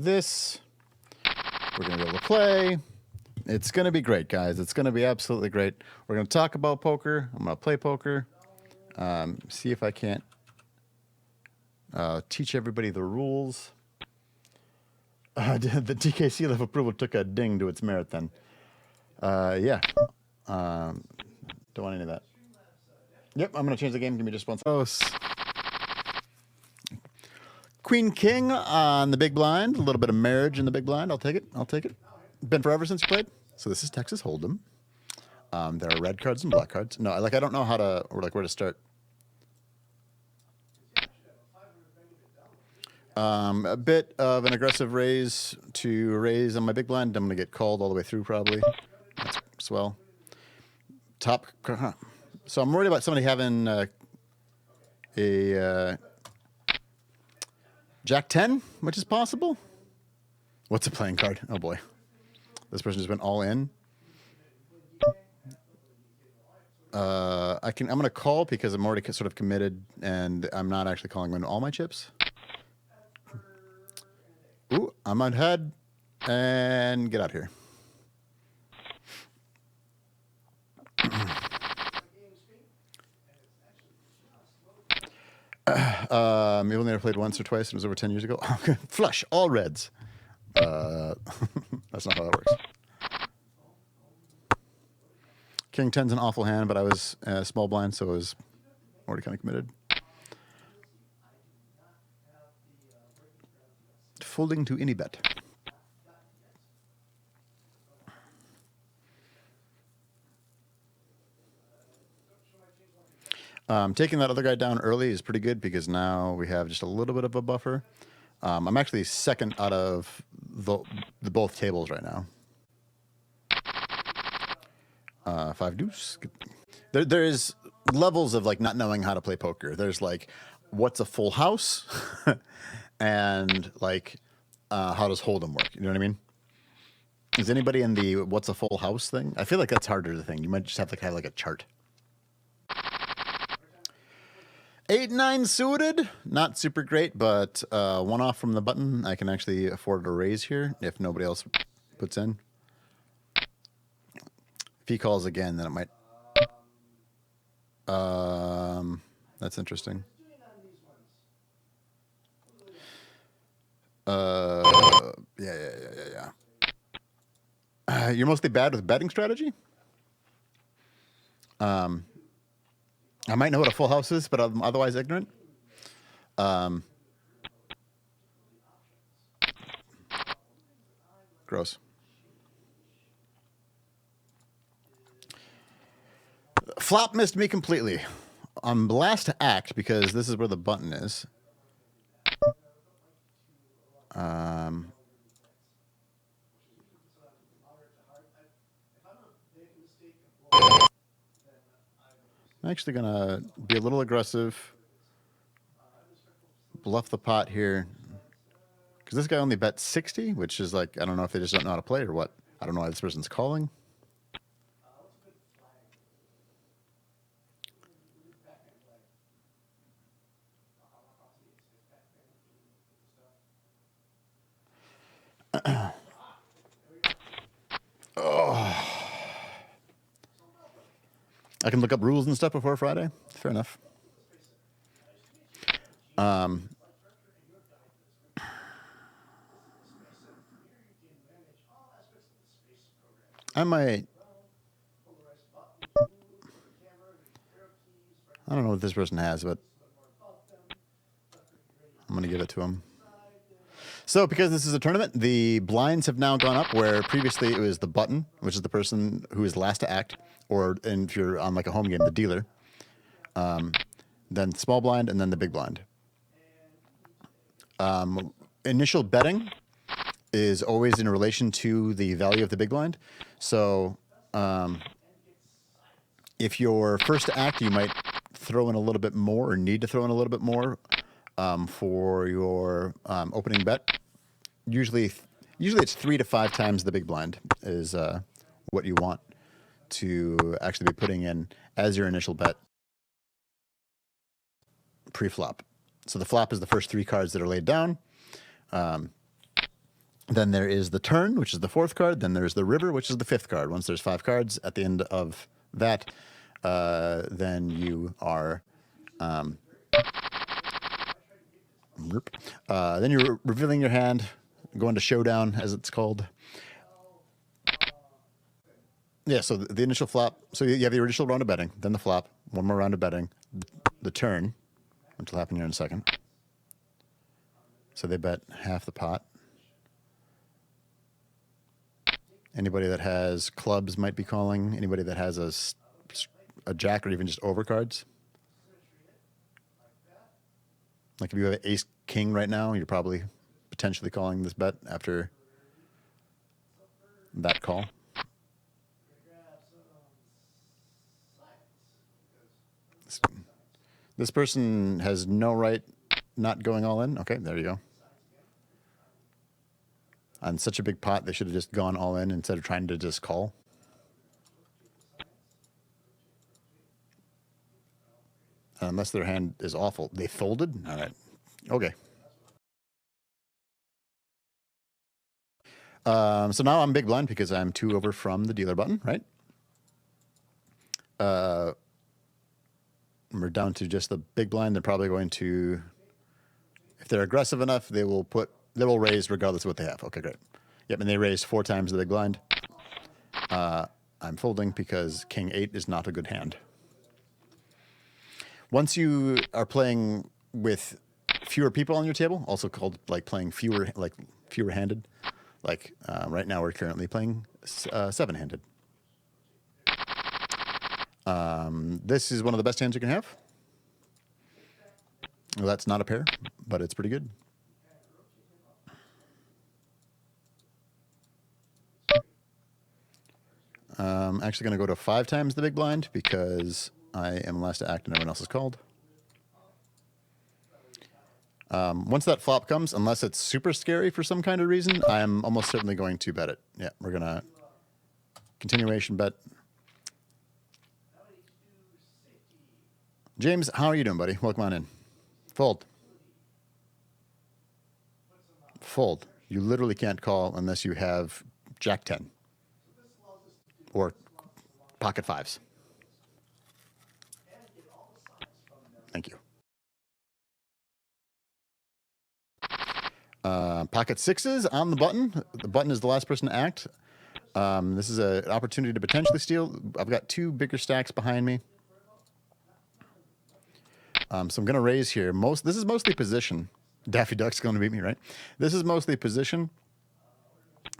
this. We're going to be able to play. It's going to be great, guys. It's going to be absolutely great. We're going to talk about poker. I'm going to play poker. See if I can't teach everybody the rules. The DK seal of approval took a ding to its merit then. Yeah. Don't want any of that. Yep, I'm going to change the game. Give me just one second. Queen King on the big blind. A little bit of marriage in the big blind. I'll take it. I'll take it. Been forever since you played. So this is Texas Hold'em. There are red cards and black cards. No, like I don't know how to, or like where to start. A bit of an aggressive raise to raise on my big blind. I'm going to get called all the way through probably. That's swell. Top. So I'm worried about somebody having a Jack 10, which is possible. What's a playing card? Oh boy. This person just went all in. I'm going to call because I'm already sort of committed and I'm not actually calling in all my chips. Ooh, I'm on head and get out here. You've only ever played once or twice. It was over 10 years ago. Flush, all reds. That's not how that works. King 10's an awful hand, but I was small blind, so I was already kind of committed. Folding to any bet. Taking that other guy down early is pretty good because now we have just a little bit of a buffer. I'm actually second out of the both tables right now. 5 deuce. There is levels of like not knowing how to play poker. There's like, what's a full house? And like, how does Hold'em work? You know what I mean? Is anybody in the what's a full house thing? I feel like that's harder to think. You might just have to have like a chart. 8-9 suited, not super great, but one off from the button. I can actually afford a raise here if nobody else puts in. If he calls again, then it might. That's interesting. Yeah. You're mostly bad with betting strategy? I might know what a full house is, but I'm otherwise ignorant. Gross. Flop missed me completely. I'm last to act because this is where the button is. I'm actually going to be a little aggressive. Bluff the pot here. Because this guy only bet 60, which is like, I don't know if they just don't know how to play or what. I don't know why this person's calling. Oh. I can look up rules and stuff before Friday. Fair enough. I might. I don't know what this person has, but I'm going to give it to him. So because this is a tournament, the blinds have now gone up where previously it was the button, which is the person who is last to act, or and if you're on like a home game, the dealer. Then small blind and then the big blind. Initial betting is always in relation to the value of the big blind. So if you're first to act, you might throw in a little bit more or need to throw in a little bit more for your opening bet. Usually it's 3 to 5 times the big blind is what you want to actually be putting in as your initial bet pre-flop. So the flop is the first 3 cards that are laid down. Then there is the turn, which is the fourth card. Then there's the river, which is the fifth card. Once there's 5 cards at the end of that, then you are then you're revealing your hand, going to showdown, as it's called. Yeah, so the initial flop. So you have the initial round of betting, then the flop, one more round of betting, the turn, which will happen here in a second. So they bet half the pot. Anybody that has clubs might be calling. Anybody that has a jack or even just overcards. Like if you have an ace king right now, you're probably potentially calling this bet after that call. This person has no right not going all in. Okay, there you go. On such a big pot, they should have just gone all in instead of trying to just call. Unless their hand is awful. They folded? All right. Okay. So now I'm big blind because I'm 2 over from the dealer button, right? We're down to just the big blind. They're probably going to, if they're aggressive enough, they will raise regardless of what they have. Okay, great. Yep, and they raised 4 times the big blind. I'm folding because king 8 is not a good hand. Once you are playing with fewer people on your table, also called like playing fewer-handed, like right now we're currently playing 7-handed. This is one of the best hands you can have. Well, that's not a pair, but it's pretty good. I'm actually going to go to 5 times the big blind because I am last to act and everyone else is called. Once that flop comes, unless it's super scary for some kind of reason, I'm almost certainly going to bet it. Yeah, we're going to continuation bet. James, how are you doing, buddy? Welcome on in. Fold. Fold. You literally can't call unless you have Jack 10 or pocket 5s. Thank you. Pocket 6s on the button. The button is the last person to act. This is an opportunity to potentially steal. I've got 2 bigger stacks behind me. So I'm going to raise here. This is mostly position. Daffy Duck's going to beat me, right? This is mostly position.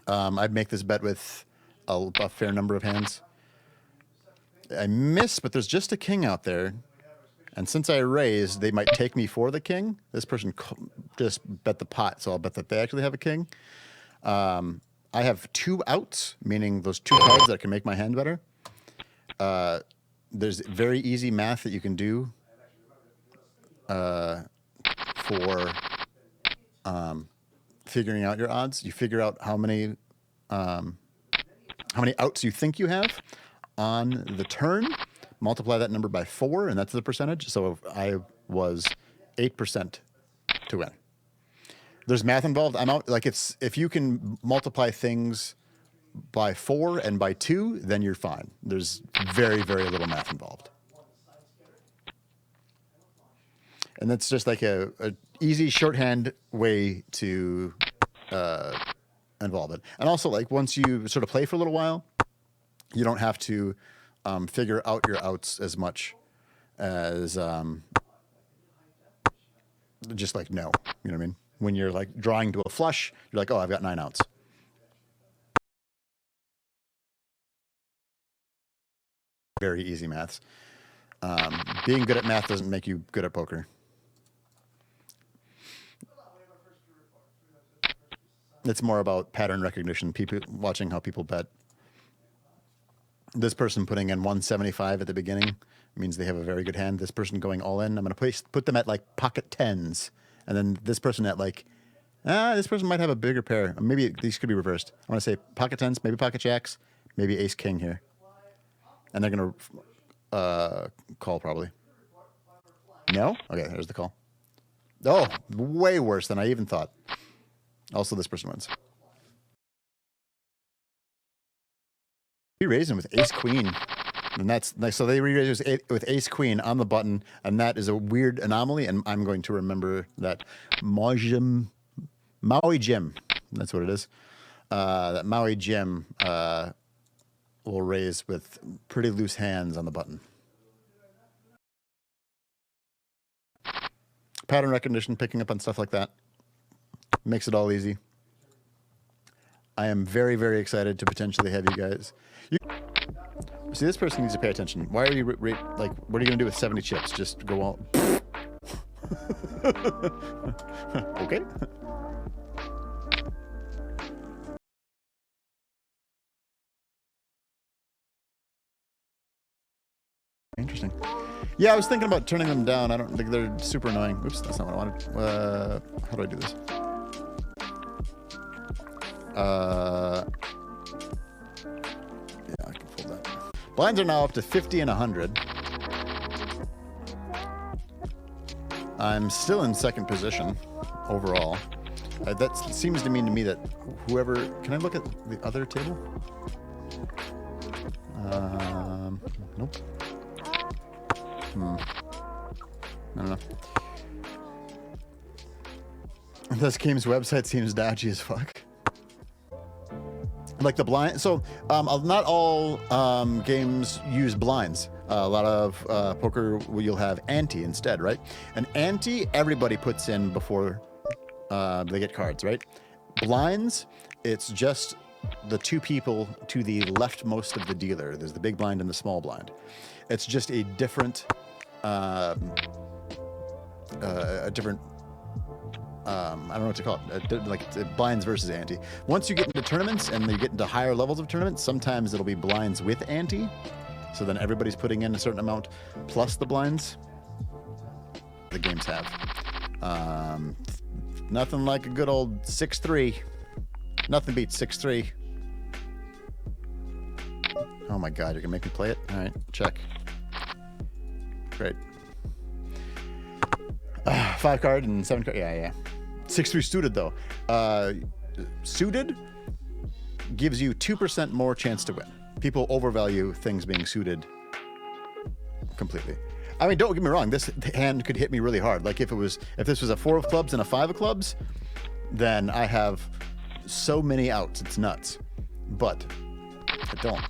I'd make this bet with a fair number of hands. I miss, but there's just a king out there. And since I raised, they might take me for the king. This person just bet the pot, so I'll bet that they actually have a king. I have 2 outs, meaning those 2 cards that can make my hand better. There's very easy math that you can do for figuring out your odds. You figure out how many outs you think you have on the turn, multiply that number by 4, and that's the percentage. So I was 8% to win. There's math involved. I'm out. Like if you can multiply things by 4 and by 2, then you're fine. There's very, very little math involved. And that's just like a easy shorthand way to involve it. And also, like once you sort of play for a little while, you don't have to figure out your outs as much as just like no. You know what I mean? When you're like drawing to a flush, you're like, oh, I've got 9 outs. Very easy maths. Being good at math doesn't make you good at poker. It's more about pattern recognition, people watching how people bet. This person putting in 175 at the beginning means they have a very good hand. This person going all in, I'm going to put them at like pocket 10s. And then this person at like, this person might have a bigger pair. Maybe these could be reversed. I want to say pocket 10s, maybe pocket jacks, maybe ace king here. And they're going to call probably. No? Okay, there's the call. Oh, way worse than I even thought. Also, this person wins. Re-raising with ace queen, and that's like, so they re-raise with ace queen on the button, and that is a weird anomaly, and I'm going to remember that. Maui Jim, that's what it is. That Maui Jim will raise with pretty loose hands on the button. Pattern recognition, picking up on stuff like that, makes it all easy. I am very, very excited to potentially have you guys. See, this person needs to pay attention. Why are you like? What are you gonna do with 70 chips? Just go all. Okay. Interesting. Yeah, I was thinking about turning them down. I don't think they're super annoying. Oops, that's not what I wanted. How do I do this? Yeah, I can fold that. Blinds are now up to 50 and 100. I'm still in second position overall. That seems to mean to me that whoever... Can I look at the other table? Nope. I don't know. This game's website seems dodgy as fuck. Like the blind, so not all games use blinds. A lot of poker you'll have ante instead, right? An ante everybody puts in before they get cards, right? Blinds, it's just the two people to the leftmost of the dealer. There's the big blind and the small blind. It's just a different, I don't know what to call it, like blinds versus ante. Once you get into tournaments and you get into higher levels of tournaments, sometimes it'll be blinds with ante. So then everybody's putting in a certain amount plus the blinds the games have. Nothing like a good old 6-3. Nothing beats 6-3. Oh my God, you're gonna make me play it? All right, check. Great. 5 card and 7 card. Yeah. 6-3 suited though. Suited gives you 2% more chance to win. People overvalue things being suited completely. I mean, don't get me wrong. This hand could hit me really hard. Like if this was a 4 of clubs and a 5 of clubs, then I have so many outs. It's nuts. But I don't.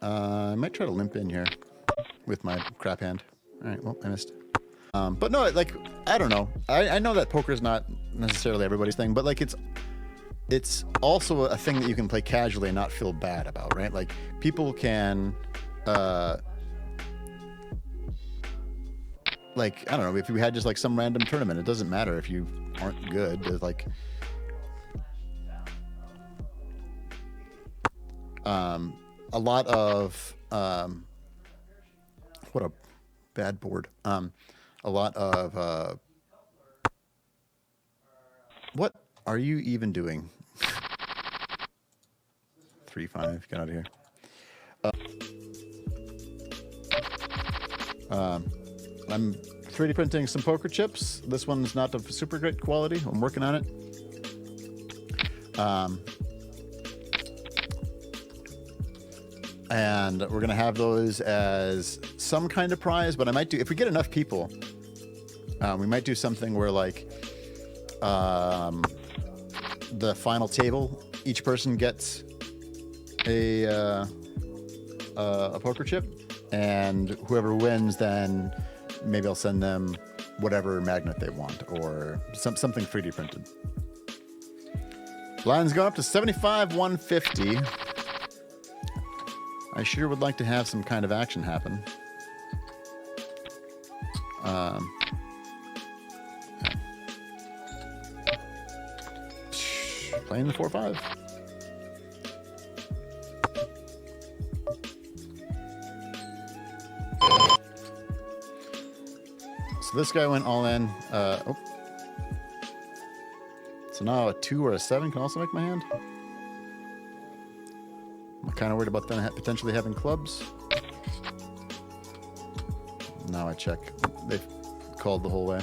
I might try to limp in here with my crap hand. All right, well, I missed. But no, like, I don't know. I know that poker is not necessarily everybody's thing, but like it's also a thing that you can play casually and not feel bad about, right? Like people can, like, I don't know, if we had just like some random tournament, it doesn't matter if you aren't good. It's like, a lot of, what a bad board. A lot of, what are you even doing? 3-5, get out of here. I'm 3D printing some poker chips. This one's not of super great quality. I'm working on it. And we're gonna have those as some kind of prize, but I might do, if we get enough people, we might do something where like the final table, each person gets a poker chip, and whoever wins, then maybe I'll send them whatever magnet they want or something 3D printed. Line's going up to 75-150. I sure would like to have some kind of action happen. Playing the 4-5. So this guy went all in. Oh. So now a 2 or a 7 can also make my hand. I'm kind of worried about them potentially having clubs. Now I check. They've called the whole way.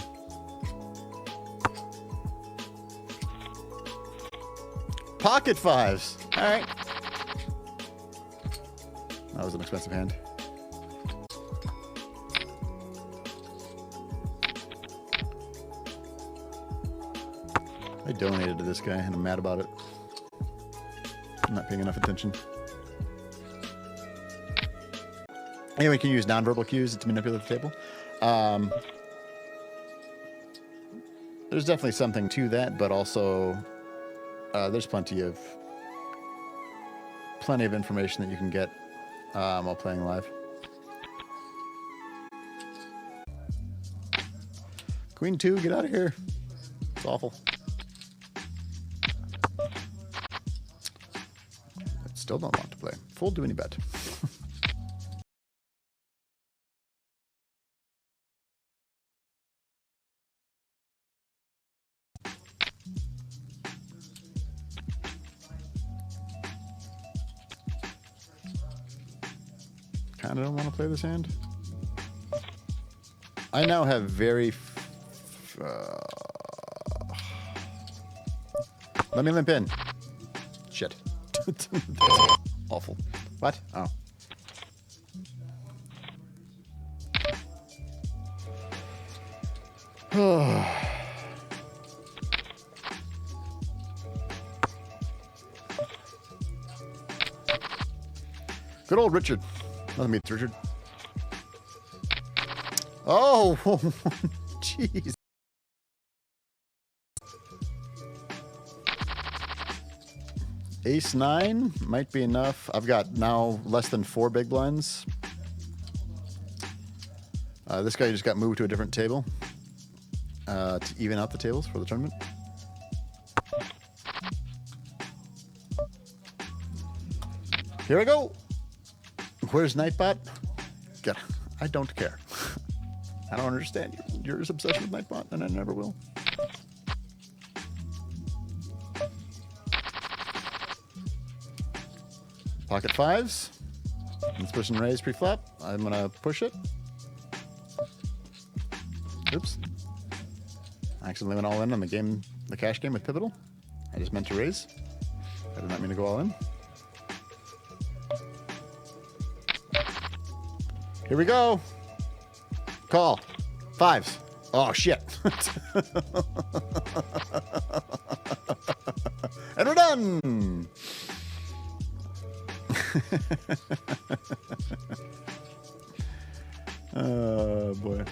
Pocket fives. All right. That was an expensive hand. I donated to this guy and I'm mad about it. I'm not paying enough attention. Anyway, can use nonverbal cues to manipulate the table. There's definitely something to that, but also there's plenty of information that you can get while playing live. Queen 2, get out of here. It's awful. I still don't want to play. Fold to any bet. Kind of don't want to play this hand. I now have very... let me limp in. Shit. Awful. What? Oh. Good old Richard. Nothing beats Richard. Oh, jeez. Ace 9 might be enough. I've got now less than 4 big blinds. This guy just got moved to a different table to even out the tables for the tournament. Here we go. Where's Nightbot? God, I don't care. I don't understand your obsession with Nightbot, and I never will. Pocket fives. This person raised pre-flop. I'm gonna push it. Oops. I accidentally went all in on the cash game with Pivotal. I just meant to raise. I did not mean to go all in. Here we go. Call. Fives. Oh, shit. And we're done. Oh, boy.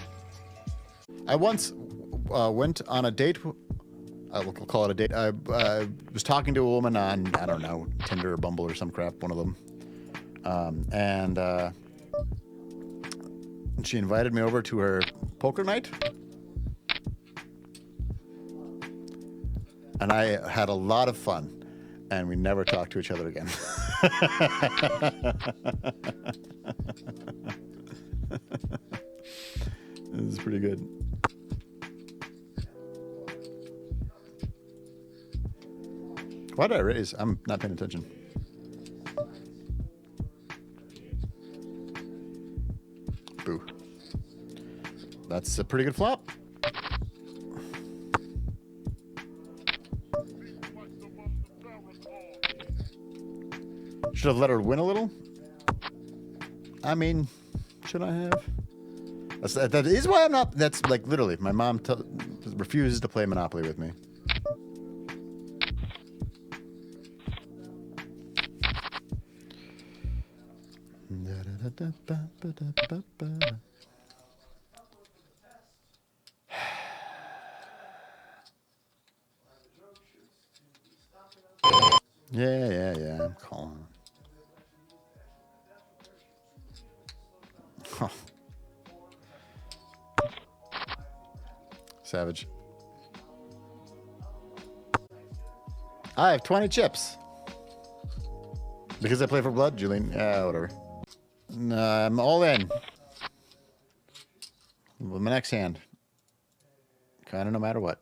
I once went on a date. We'll call it a date. I was talking to a woman on, I don't know, Tinder or Bumble or some crap, one of them. And she invited me over to her poker night. And I had a lot of fun. And we never talked to each other again. This is pretty good. Why did I raise? I'm not paying attention. Boo. That's a pretty good flop. Should have let her win a little. I mean, should I have? That is why I'm not. That's like literally, my mom refuses to play Monopoly with me. Yeah. I'm calling. Huh. Savage. I have 20 chips. Because I play for blood, Julian? Yeah, whatever. I'm all in. With my next hand. Kind of no matter what.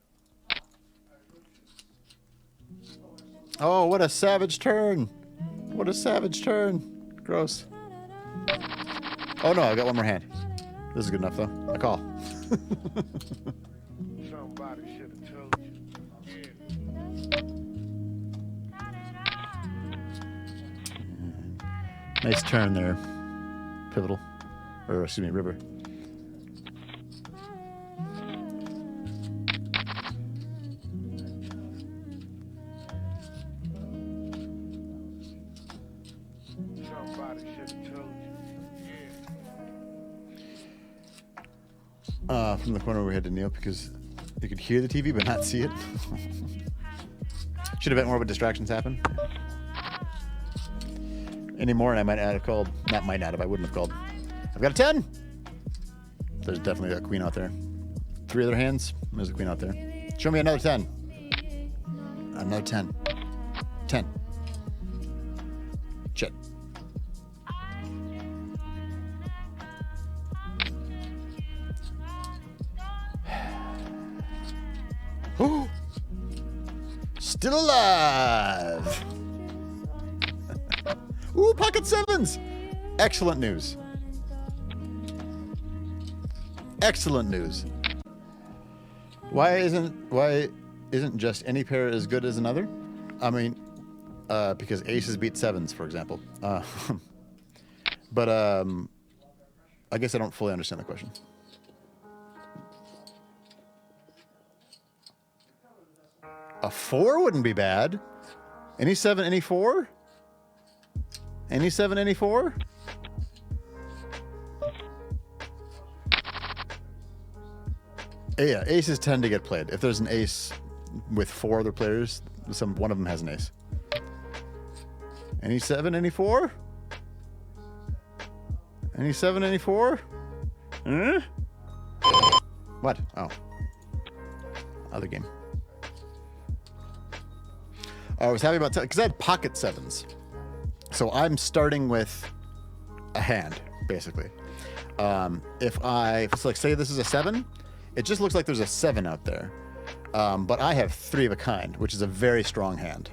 Oh, what a savage turn. What a savage turn. Gross. Oh, no, I got one more hand. This is good enough, though. I call. Somebody should have told you. Nice turn there, Pivotal. Or, excuse me, River. From the corner we had to kneel because you could hear the TV but not see it. Should have been more of a distractions happen. Any more and I might not have called. Not might not have, I wouldn't have called. I've got a 10! There's definitely a queen out there. 3 other hands, there's a queen out there. Show me another 10. Another 10. 10. Shit. Oh! Still alive! Ooh, pocket 7s! Excellent news. Excellent news. Why isn't just any pair as good as another? I mean, because aces beat 7s, for example. But I guess I don't fully understand the question. A 4 wouldn't be bad. Any 7, any 4? Any 7, any 4? Yeah, aces tend to get played. If there's an ace with 4 other players, one of them has an ace. Any 7, any 4? Any 7, any 4? Huh? What? Oh. Other game. I was happy about because I had pocket 7s. So I'm starting with a hand, basically. If like, say this is a 7, it just looks like there's a 7 out there. But I have 3 of a kind, which is a very strong hand.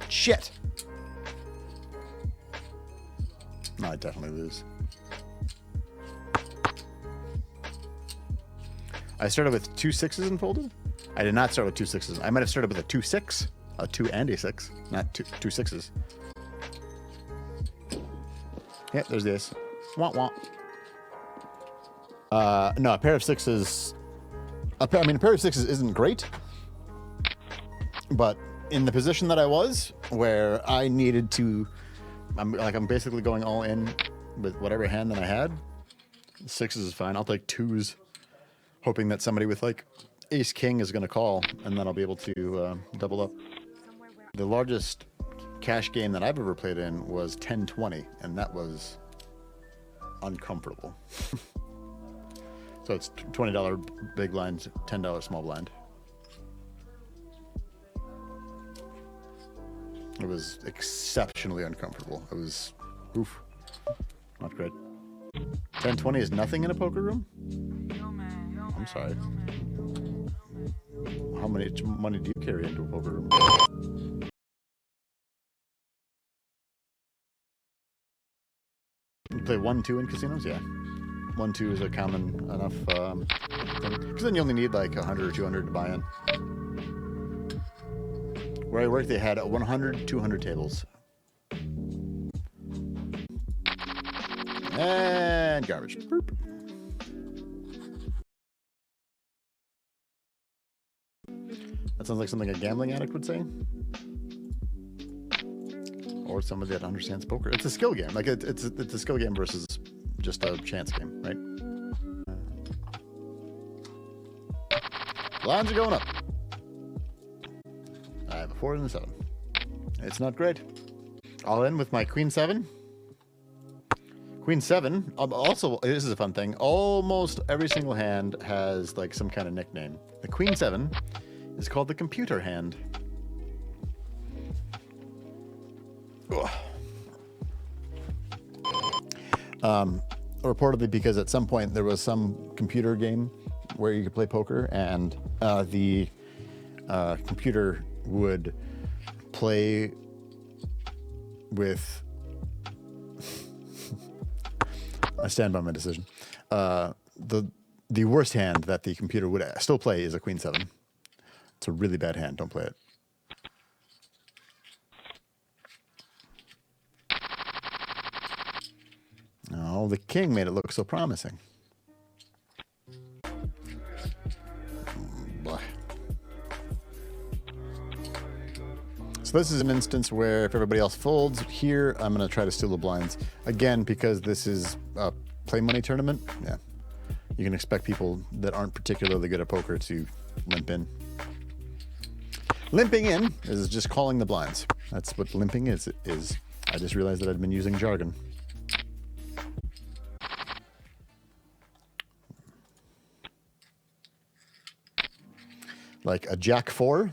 Shit! No, I definitely lose. I started with 2 6s and folded? I did not start with 2 6s. I might have started with a 2 6. A 2 and a 6, not two 6s. Yeah, there's the ace. Womp womp. No, a pair of 6s. A pair of 6s isn't great, but in the position that I was, where I needed to, I'm basically going all in with whatever hand that I had. 6s is fine. I'll take 2s, hoping that somebody with like ace king is going to call, and then I'll be able to double up. The largest cash game that I've ever played in was 10-20, and that was uncomfortable. So it's $20 big blind, $10 small blind. It was exceptionally uncomfortable. It was, oof, not great. 10-20 is nothing in a poker room? I'm sorry. How much money do you carry into a poker room? You play 1-2 in casinos? Yeah. 1-2 is a common enough thing. Because then you only need like 100 or 200 to buy in. Where I worked, they had 100, 200 tables. And garbage. Boop. That sounds like something a gambling addict would say. Or somebody that understands poker. It's a skill game. Like it's a skill game versus just a chance game, right? Lines are going up. I have a 4 and a 7. It's not great. All in with my queen 7. Queen 7. Also, this is a fun thing. Almost every single hand has like some kind of nickname. The queen 7 is called the computer hand. Reportedly because at some point there was some computer game where you could play poker, and the computer would play with I stand by my decision. The worst hand that the computer would still play is a queen 7. It's a really bad hand. Don't play it. Oh, the king made it look so promising. Blah. So this is an instance where if everybody else folds here, I'm going to try to steal the blinds. Again, because this is a play money tournament, yeah, you can expect people that aren't particularly good at poker to limp in. Limping in is just calling the blinds. That's what limping is. I just realized that I'd been using jargon. Like a jack 4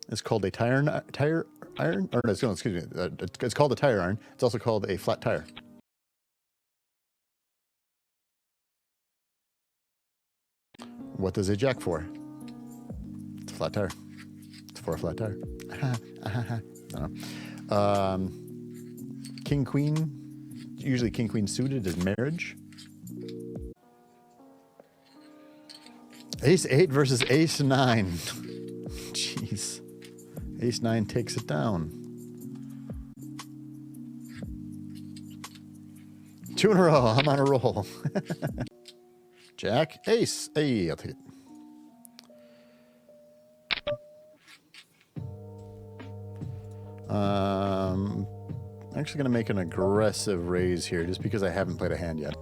is called a tire iron, or no, excuse me, it's called a tire iron. It's also called a flat tire. What does a jack for? It's a flat tire. It's for a flat tire. I don't know. King queen, usually king queen suited is marriage. Ace 8 versus Ace 9. Jeez. Ace 9 takes it down. 2 in a row. I'm on a roll. Jack, Ace. Hey, I'll take it. I'm actually going to make an aggressive raise here just because I haven't played a hand yet.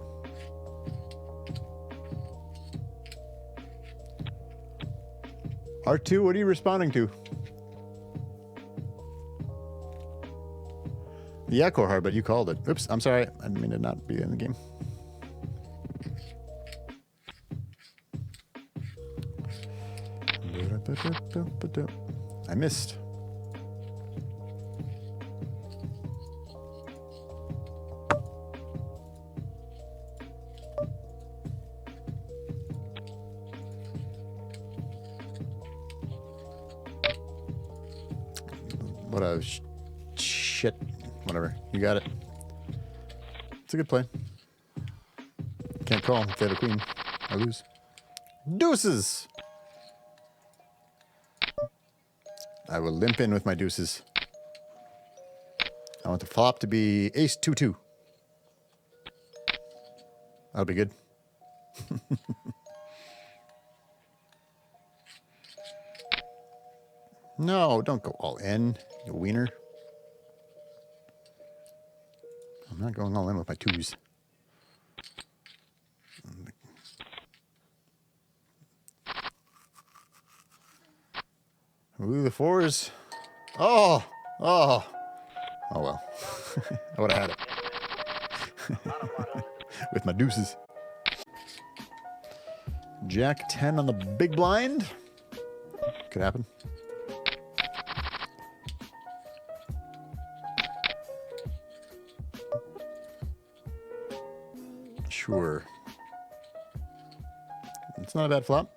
R2, what are you responding to? The echo hard, but you called it. Oops, I'm sorry. I didn't mean to not be in the game. I missed. What a shit. Whatever. You got it. It's a good play. Can't call if they have a queen. I lose. Deuces! I will limp in with my deuces. I want the flop to be ace 2-2. That'll be good. No, don't go all in, you wiener. I'm not going all in with my twos. Ooh, the fours. Oh, oh. Oh, well. I would have had it. With my deuces. Jack 10 on the big blind. Could happen. Sure. It's not a bad flop.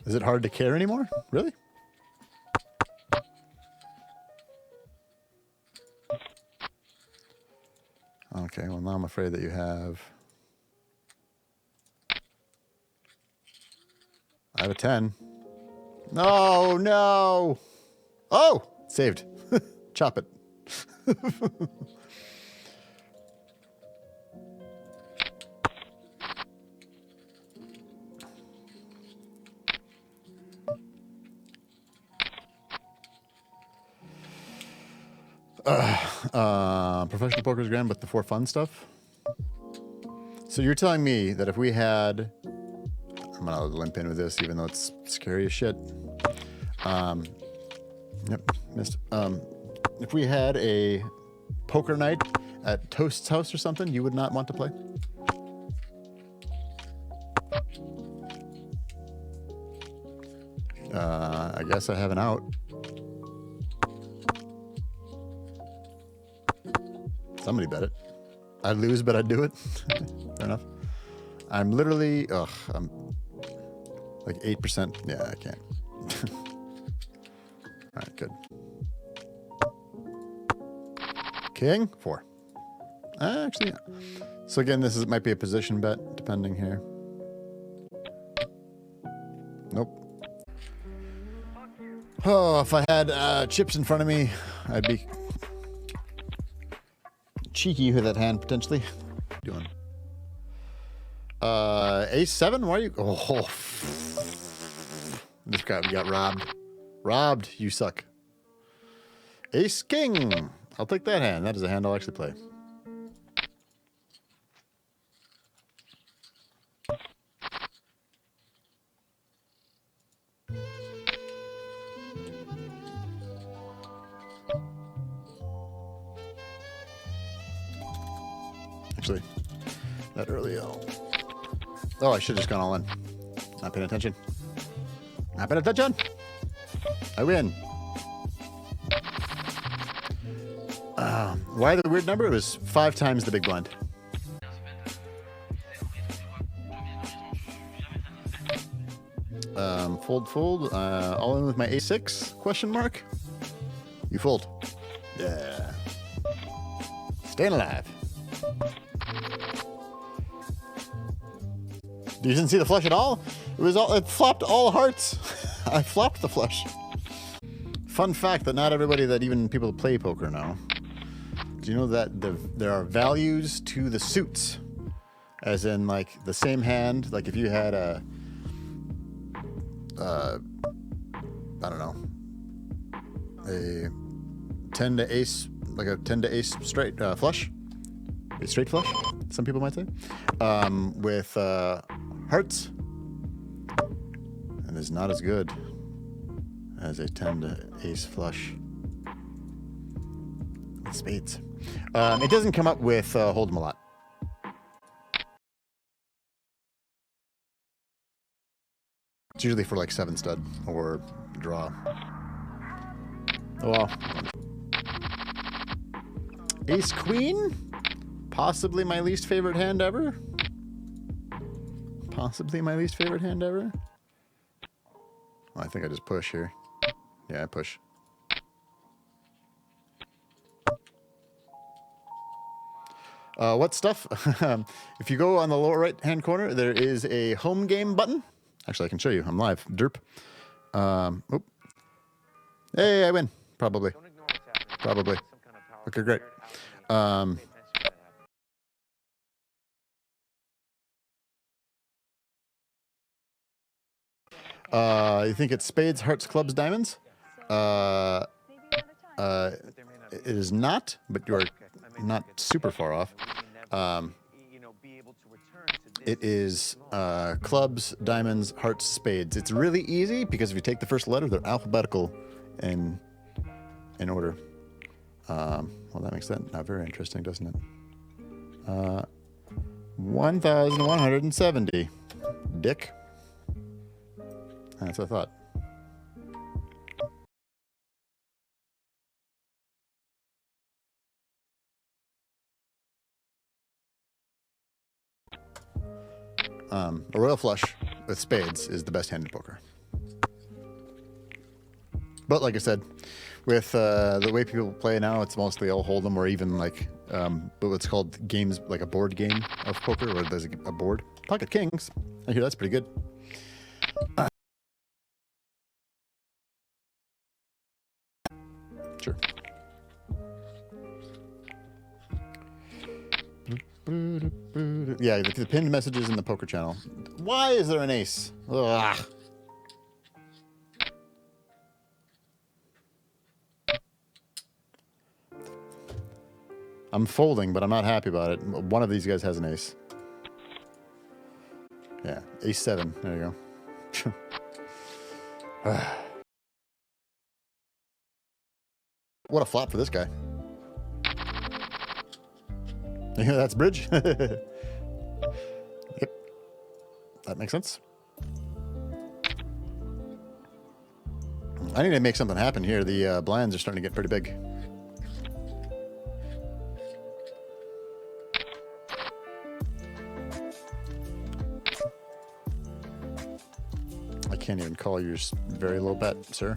Is it hard to care anymore? Really? Okay, well now I'm afraid that you have... I have a 10. No, no! Oh! Saved. Chop it. Professional poker is grand, but the for fun stuff. So you're telling me that if we had, I'm gonna limp in with this, even though it's scary as shit. Yep, missed. If we had a poker night at Toast's house or something, you would not want to play? I guess I have an out. Somebody bet it. I'd lose, but I'd do it. Fair enough. I'm literally, I'm like 8%. Yeah, I can't. All right, good. King, 4. Actually, so again, might be a position bet, depending here. Nope. Oh, if I had chips in front of me, I'd be cheeky with that hand potentially. Doing. A7. Why are you? Oh, this guy got robbed. Robbed. You suck. Ace king. I'll take that hand. That is a hand I'll actually play. Actually, that early. Oh, I should have just gone all in. Not paying attention. Not paying attention. I win. Why the weird number? It was 5 times the big blind. Fold. All in with my A6? Question mark. You fold. Yeah. Staying alive. You didn't see the flush at all? It flopped all hearts. I flopped the flush. Fun fact that not everybody that even people that play poker know. Do you know that there are values to the suits? As in, like, the same hand, like if you had a, I don't know, a 10 to ace, like a 10 to ace straight flush, a straight flush, some people might say, with hearts, and is not as good as a 10 to ace flush with spades. It doesn't come up with hold 'em a lot. It's usually for like 7 stud or draw. Oh well. Ace queen? Possibly my least favorite hand ever. Possibly my least favorite hand ever. Well, I think I just push here. Yeah, I push. What stuff? If you go on the lower right hand corner, there is a home game button. Actually, I can show you. I'm live. Derp. Oop. Hey, I win. Probably. Probably. Okay, great. You think it's spades, hearts, clubs, diamonds? It is not, but you are not super far off. It is clubs, diamonds, hearts, spades. It's really easy because if you take the first letter, they're alphabetical in order. Well, that makes that very interesting, doesn't it? 1,170. Dick. That's what I thought. A royal flush with spades is the best hand in poker. But like I said, with the way people play now, it's mostly all hold 'em or even like what's called games, like a board game of poker, where there's a board. Pocket kings. I hear that's pretty good. Sure. Yeah, the pinned messages in the poker channel. Why is there an ace? Ugh. I'm folding, but I'm not happy about it. One of these guys has an ace. Yeah, ace 7. There you go. What a flop for this guy. Yeah, that's bridge. Yep. That makes sense. I need to make something happen here. The blinds are starting to get pretty big. I can't even call yours very low bet, sir.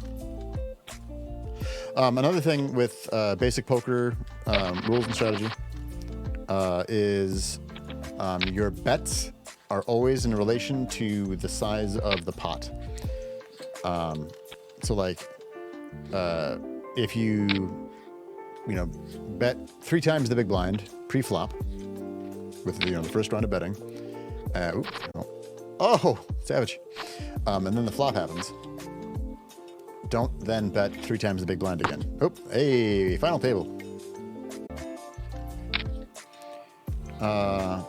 Another thing with basic poker rules and strategy is your bets are always in relation to the size of the pot. So like if you you know, bet 3 times the big blind pre-flop with, you know, the first round of betting. Oh, savage. And then the flop happens. Don't then bet 3 times the big blind again. Oh, hey, final table. I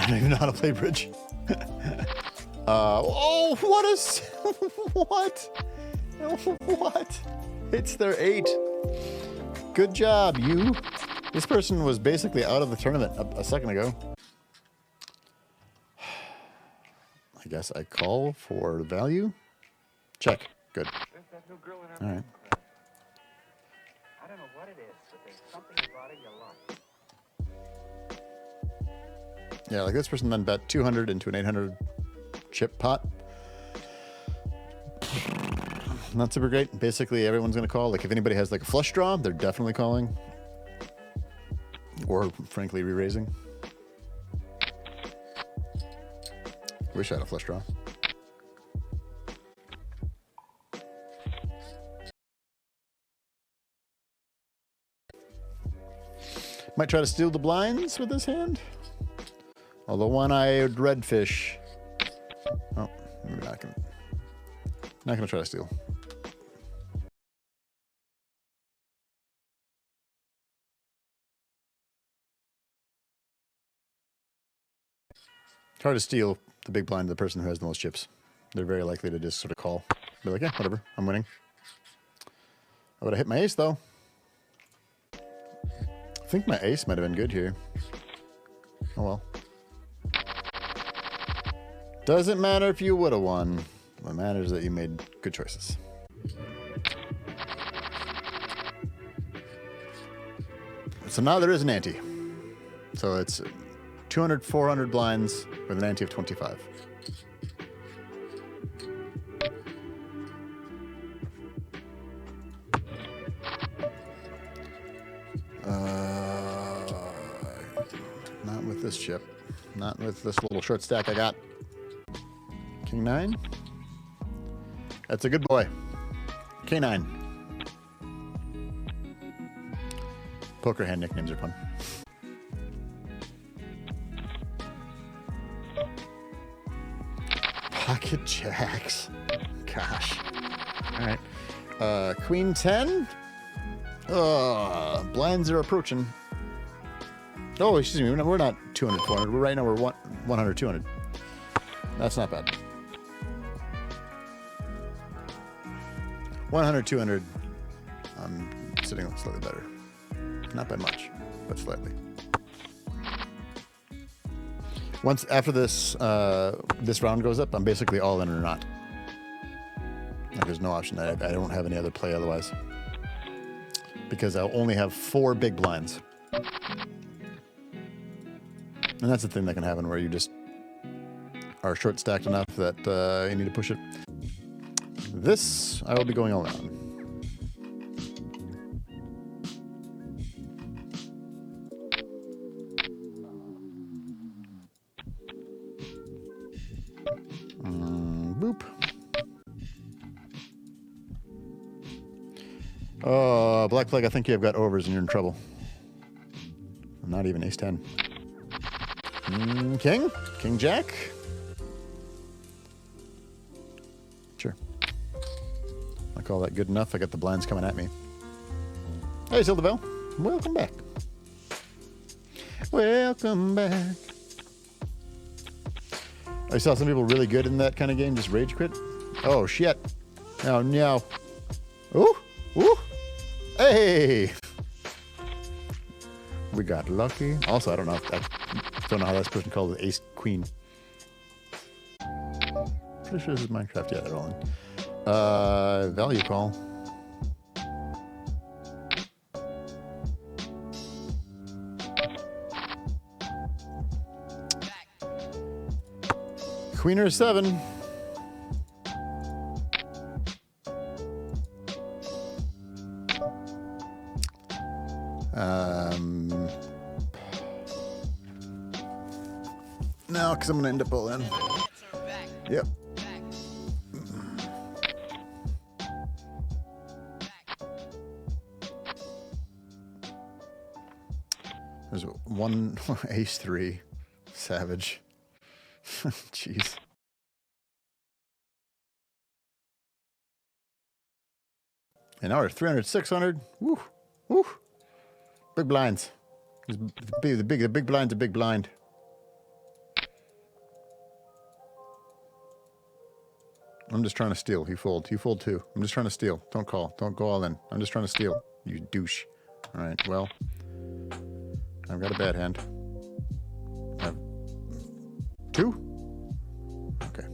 don't even know how to play bridge. Oh, what is... What? What? It's their 8. Good job, you. This person was basically out of the tournament a second ago. I guess I call for value. Check. Good. All right. I don't know what it is, but there's something about it you like. Yeah, like this person then bet 200 into an 800 chip pot. Not super great. Basically, everyone's going to call. Like, if anybody has like a flush draw, they're definitely calling. Or, frankly, re-raising. Wish I had a flush draw. Might try to steal the blinds with this hand. Although one-eyed redfish. Oh, maybe not gonna. Not gonna try to steal. It's hard to steal the big blind to the person who has the most chips. They're very likely to just sort of call. Be like, yeah, whatever, I'm winning. I would have hit my ace, though. I think my ace might have been good here. Oh, well. Doesn't matter if you would have won. What matters is that you made good choices. So now there is an ante. So it's 200, 400 blinds with an ante of 25. Not with this chip. Not with this little short stack I got. King 9. That's a good boy. K9. Poker hand nicknames are fun. Pocket jacks. Gosh. All right. Queen 10. Blinds are approaching. Oh, excuse me. We're not 200, 400. Right now we're 100, 200. That's not bad. 100, 200. I'm sitting slightly better. Not by much, but slightly. Once after this this round goes up, I'm basically all in or not. Like, there's no option. I don't have any other play otherwise. Because I'll only have 4 big blinds. And that's the thing that can happen where you just are short stacked enough that you need to push it. This, I will be going all in. Boop. Oh, Black Plague, I think you've got overs and you're in trouble. Not even ace 10. King? King Jack? Sure. I call that good enough. I got the blinds coming at me. Hey, Sildaville. Welcome back. Welcome back. I saw some people really good in that kind of game just rage quit. Oh, shit. Oh, no. Ooh. Ooh. Hey. We got lucky. Also, I don't know how this person called it ace queen. Pretty sure this is Minecraft. Yeah, they're all in. Value call. Queen or 7. No, because I'm going to end up all in. Yep. one ace 3. Savage. Jeez. And now we're 300, 600. Woo. Woo. Big blinds. The big blind's a big blind. I'm just trying to steal. You fold. You fold too. I'm just trying to steal. Don't call. Don't go all in. I'm just trying to steal. You douche. All right. Well, I've got a bad hand. I have 2? Okay.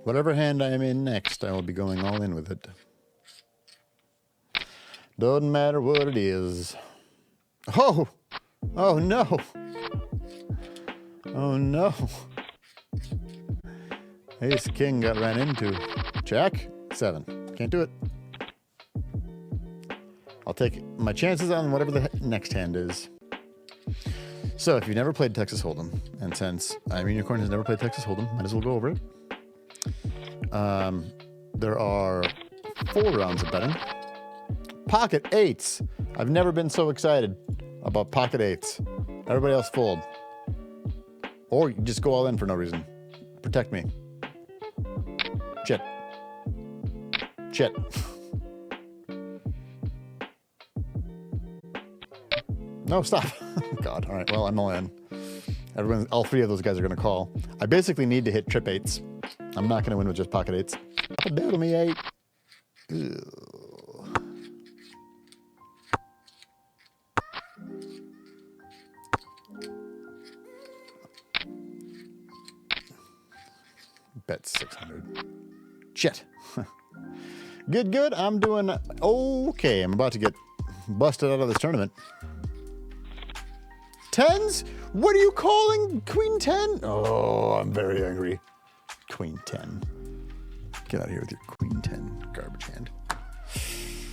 Whatever hand I am in next, I will be going all in with it. Doesn't matter what it is. Oh! Oh no! Oh no! Ace King got ran into. Jack? 7. Can't do it. I'll take my chances on whatever the next hand is. So, if you've never played Texas Hold'em, and since Unicorn has never played Texas Hold'em, might as well go over it. There are 4 rounds of betting. Pocket 8s. I've never been so excited about pocket 8s. Everybody else fold. Or you just go all in for no reason. Protect me. Chit. Chit. No, stop. God. All right. Well, I'm all in. All 3 of those guys are going to call. I basically need to hit trip 8s. I'm not going to win with just pocket 8s. Doodle me 8. Ew. Bet 600. Shit. Good, good. I'm doing okay. I'm about to get busted out of this tournament. 10s? What are you calling Queen 10? Oh, I'm very angry. Queen 10. Get out of here with your Queen 10 garbage hand.